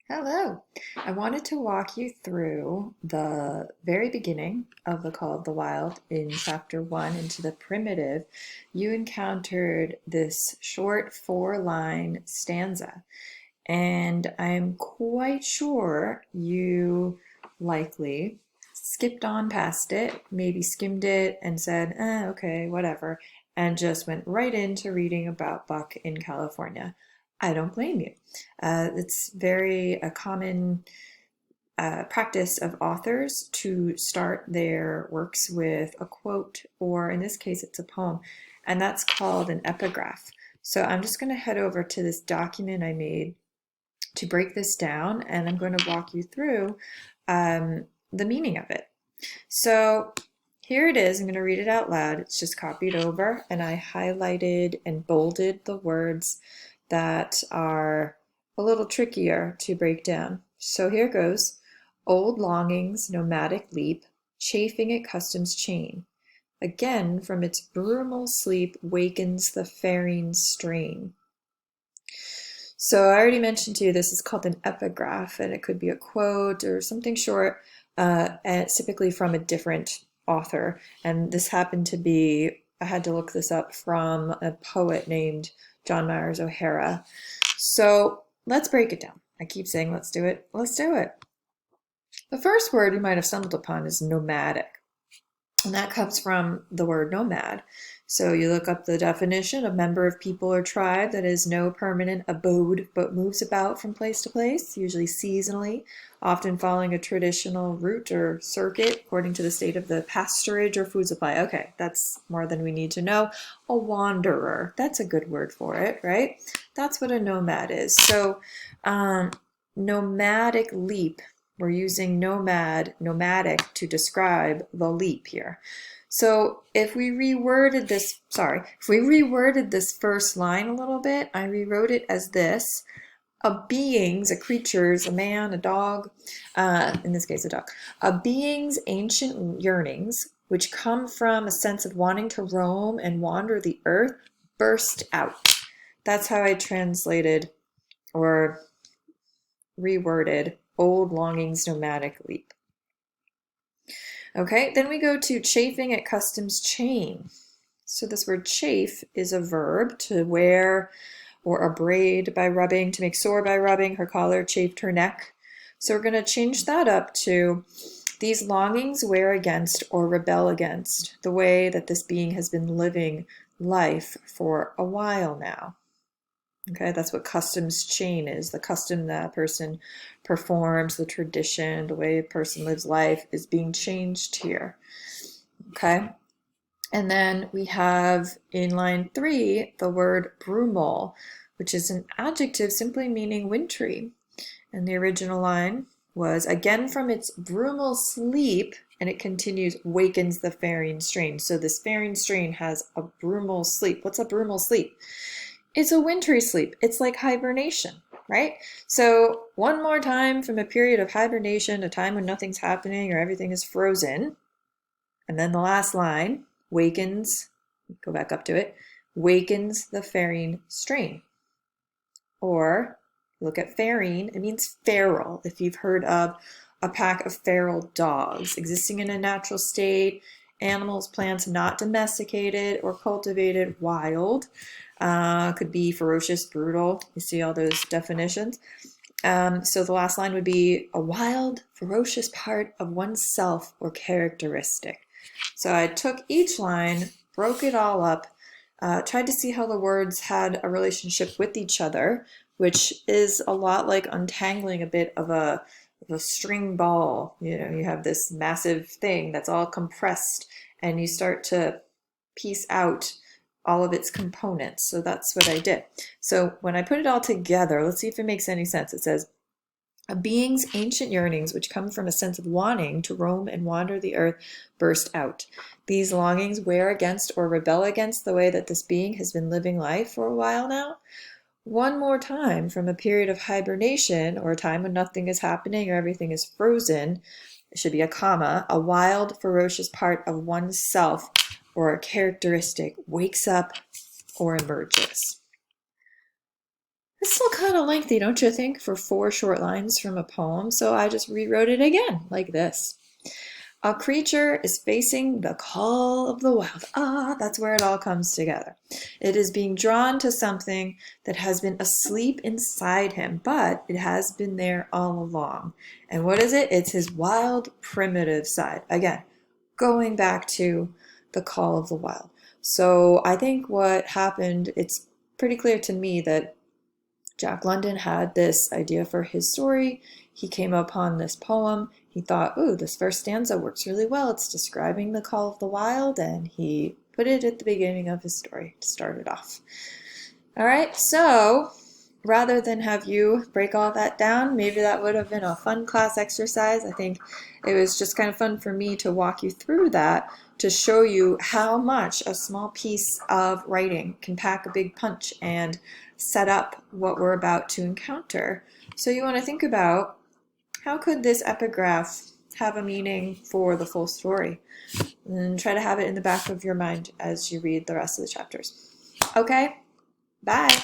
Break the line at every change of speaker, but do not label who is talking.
Hello. I wanted to walk you through the very beginning of the Call of the Wild in chapter 1 into the primitive. You encountered this short 4-line stanza, and I'm quite sure you likely skipped on past it, maybe skimmed it and said, okay, whatever, and just went right into reading about Buck in California. I don't blame you. It's very a common practice of authors to start their works with a quote, or in this case, it's a poem, and that's called an epigraph. So I'm just going to head over to this document I made to break this down, and I'm going to walk you through the meaning of it. So here it is. I'm going to read it out loud. It's just copied over, and I highlighted and bolded the words that are a little trickier to break down. So here goes. Old longings, nomadic leap, chafing at custom's chain. Again from its brumal sleep wakens the faring strain. So I already mentioned to you this is called an epigraph, and it could be a quote or something short, and it's typically from a different author. And this happened to be, I had to look this up from a poet named John Myers O'Hara. So let's break it down. I keep saying let's do it. Let's do it. The first word you might have stumbled upon is nomadic, and that comes from the word nomad. So you look up the definition: a member of people or tribe that has no permanent abode but moves about from place to place, usually seasonally, often following a traditional route or circuit according to the state of the pasturage or food supply. Okay, that's more than we need to know. A wanderer, that's a good word for it, right? That's what a nomad is. So nomadic leap, we're using nomadic to describe the leap here. So if we reworded this first line a little bit, I rewrote it as this: a being's, a creature's, a man, a dog, in this case a dog, a being's ancient yearnings, which come from a sense of wanting to roam and wander the earth, burst out. That's how I translated or reworded old longings, nomadic leap. Okay, then we go to chafing at custom's chain. So this word chafe is a verb, to wear or abrade by rubbing, to make sore by rubbing. Her collar chafed her neck. So we're going to change that up to these longings wear against or rebel against the way that this being has been living life for a while now. Okay, that's what custom's chain is. The custom that a person performs, the tradition, the way a person lives life is being changed here. Okay, and then we have in line 3 the word brumal, which is an adjective simply meaning wintry. And the original line was, again from its brumal sleep, and it continues, wakens the faring strain. So this faring strain has a brumal sleep. What's a brumal sleep? It's a wintry sleep. It's like hibernation, right? So one more time, from a period of hibernation, a time when nothing's happening or everything is frozen. And then the last line, wakens, go back up to it, wakens the faring strain. Or look at faring, it means feral. If you've heard of a pack of feral dogs existing in a natural state, animals, plants not domesticated or cultivated, wild. Could be ferocious, brutal. You see all those definitions. So the last line would be a wild, ferocious part of oneself or characteristic. So I took each line, broke it all up, tried to see how the words had a relationship with each other, which is a lot like untangling a bit of a string ball. You know, you have this massive thing that's all compressed, and you start to piece out all of its components. So that's what I did. So when I put it all together, let's see if it makes any sense. It says, a being's ancient yearnings, which come from a sense of wanting to roam and wander the earth, burst out. These longings wear against or rebel against the way that this being has been living life for a while now. One more time, from a period of hibernation, or a time when nothing is happening or everything is frozen, it should be a comma, a wild, ferocious part of oneself or a characteristic wakes up or emerges. still kind of lengthy, don't you think, for 4 short lines from a poem? So I just rewrote it again, like this. A creature is facing the call of the wild. Ah, that's where it all comes together. It is being drawn to something that has been asleep inside him, but it has been there all along. And what is it? It's his wild, primitive side. Again, going back to the call of the wild. So I think what happened, it's pretty clear to me that Jack London had this idea for his story. He came upon this poem. He thought, oh, this first stanza works really well. It's describing the call of the wild, and he put it at the beginning of his story to start it off. All right, so rather than have you break all that down, maybe that would have been a fun class exercise. I think it was just kind of fun for me to walk you through that to show you how much a small piece of writing can pack a big punch and set up what we're about to encounter. So you want to think about, how could this epigraph have a meaning for the full story? And try to have it in the back of your mind as you read the rest of the chapters. Okay, bye.